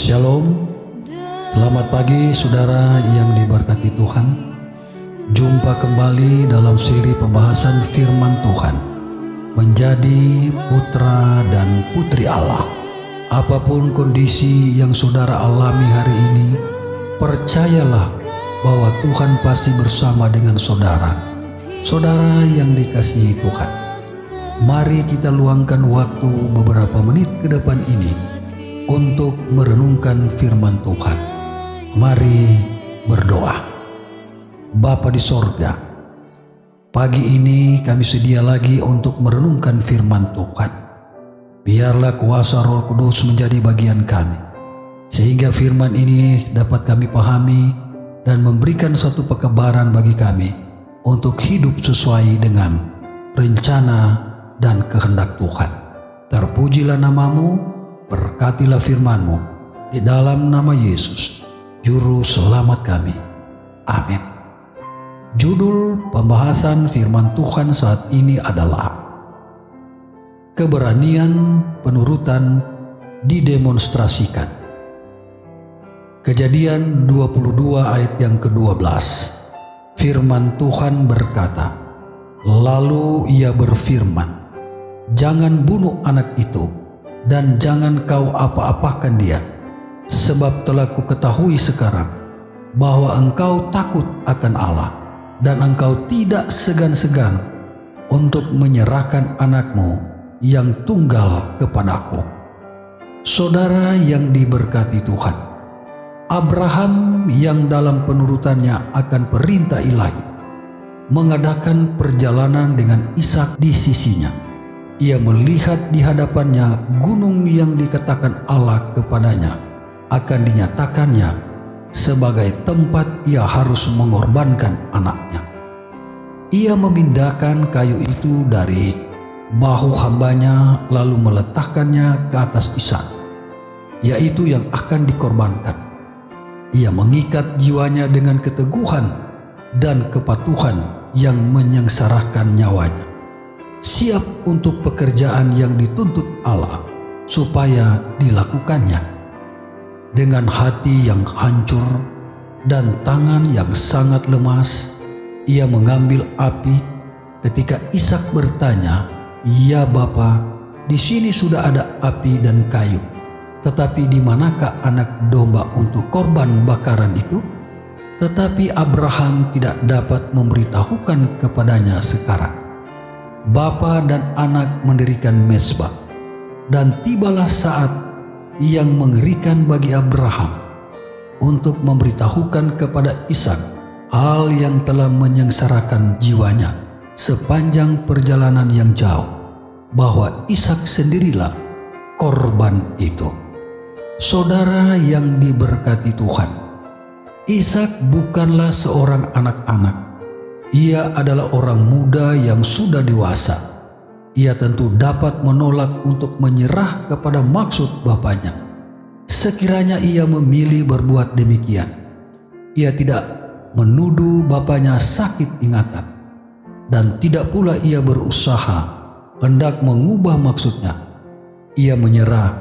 Shalom, selamat pagi saudara yang diberkati Tuhan. Jumpa kembali dalam seri pembahasan firman Tuhan, menjadi putra dan putri Allah. Apapun kondisi yang saudara alami hari ini, percayalah bahwa Tuhan pasti bersama dengan saudara. Saudara yang dikasihi Tuhan, mari kita luangkan waktu beberapa menit ke depan ini untuk merenungkan firman Tuhan. Mari berdoa. Bapa di sorga, pagi ini kami sedia lagi untuk merenungkan firman Tuhan. Biarlah kuasa Roh Kudus menjadi bagian kami, sehingga firman ini dapat kami pahami dan memberikan satu kekebaran bagi kami untuk hidup sesuai dengan rencana dan kehendak Tuhan. Terpujilah namamu, berkatilah firman-Mu, di dalam nama Yesus, Juru Selamat kami. Amin. Judul pembahasan firman Tuhan saat ini adalah keberanian penurutan didemonstrasikan. Kejadian 22 ayat yang ke-12. Firman Tuhan berkata, lalu ia berfirman, jangan bunuh anak itu, dan jangan kau apa-apakan dia, sebab telah kuketahui sekarang bahwa engkau takut akan Allah, dan engkau tidak segan-segan untuk menyerahkan anakmu yang tunggal kepadaku. Saudara yang diberkati Tuhan, Abraham yang dalam penurutannya akan perintah ilahi mengadakan perjalanan dengan Ishak di sisinya. Ia melihat di hadapannya gunung yang dikatakan Allah kepadanya akan dinyatakannya sebagai tempat ia harus mengorbankan anaknya. Ia memindahkan kayu itu dari bahu hambanya lalu meletakkannya ke atas Ishak, yaitu yang akan dikorbankan. Ia mengikat jiwanya dengan keteguhan dan kepatuhan yang menyengsarakan nyawanya, siap untuk pekerjaan yang dituntut Allah supaya dilakukannya. Dengan hati yang hancur dan tangan yang sangat lemas, ia mengambil api. Ketika Ishak bertanya, "Ya Bapa, di sini sudah ada api dan kayu, tetapi di manakah anak domba untuk korban bakaran itu?" Tetapi Abraham tidak dapat memberitahukan kepadanya sekarang. Bapa dan anak mendirikan mezbah, dan tibalah saat yang mengerikan bagi Abraham untuk memberitahukan kepada Ishak hal yang telah menyengsarakan jiwanya sepanjang perjalanan yang jauh, bahwa Ishak sendirilah korban itu. Saudara yang diberkati Tuhan, Ishak bukanlah seorang anak-anak. Ia adalah orang muda yang sudah dewasa. Ia tentu dapat menolak untuk menyerah kepada maksud bapaknya. Sekiranya ia memilih berbuat demikian, ia tidak menuduh bapaknya sakit ingatan, dan tidak pula ia berusaha hendak mengubah maksudnya. Ia menyerah,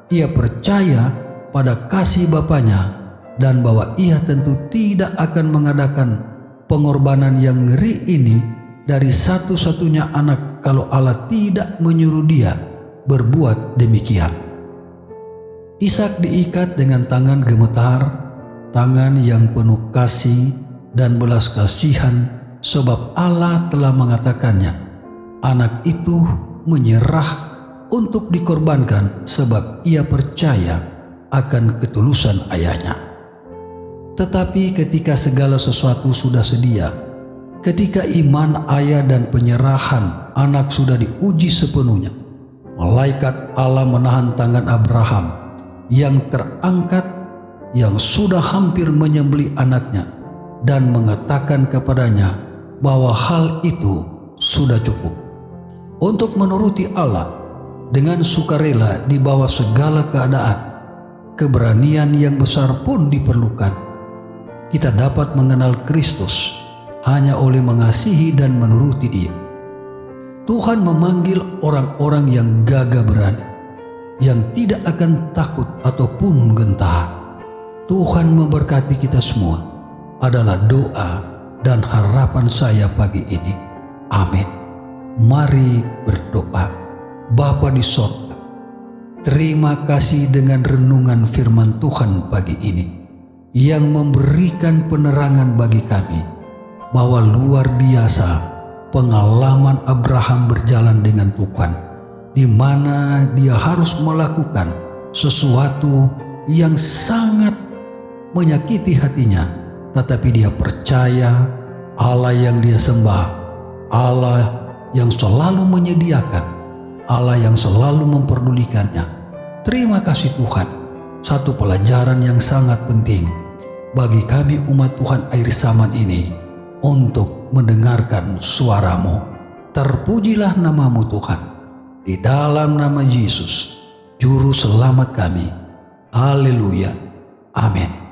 ia percaya pada kasih bapaknya, dan bahwa ia tentu tidak akan mengadakan pengorbanan yang ngeri ini dari satu-satunya anak kalau Allah tidak menyuruh dia berbuat demikian. Ishak diikat dengan tangan gemetar, tangan yang penuh kasih dan belas kasihan, sebab Allah telah mengatakannya, anak itu menyerah untuk dikorbankan sebab ia percaya akan ketulusan ayahnya. Tetapi ketika segala sesuatu sudah sedia, ketika iman ayah dan penyerahan anak sudah diuji sepenuhnya, malaikat Allah menahan tangan Abraham yang terangkat, yang sudah hampir menyembelih anaknya, dan mengatakan kepadanya bahwa hal itu sudah cukup. Untuk menuruti Allah dengan sukarela di bawah segala keadaan, keberanian yang besar pun diperlukan. Kita dapat mengenal Kristus hanya oleh mengasihi dan menuruti Dia. Tuhan memanggil orang-orang yang gagah berani, yang tidak akan takut ataupun gentar. Tuhan memberkati kita semua adalah doa dan harapan saya pagi ini. Amin. Mari berdoa. Bapa di sorga, terima kasih dengan renungan firman Tuhan pagi ini yang memberikan penerangan bagi kami bahwa luar biasa pengalaman Abraham berjalan dengan Tuhan, di mana dia harus melakukan sesuatu yang sangat menyakiti hatinya, tetapi dia percaya Allah yang dia sembah, Allah yang selalu menyediakan, Allah yang selalu memperdulikannya. Terima kasih Tuhan. Satu pelajaran yang sangat penting bagi kami umat Tuhan akhir zaman ini untuk mendengarkan suara-Mu. Terpujilah nama-Mu Tuhan. Di dalam nama Yesus, Juru Selamat kami. Haleluya. Amin.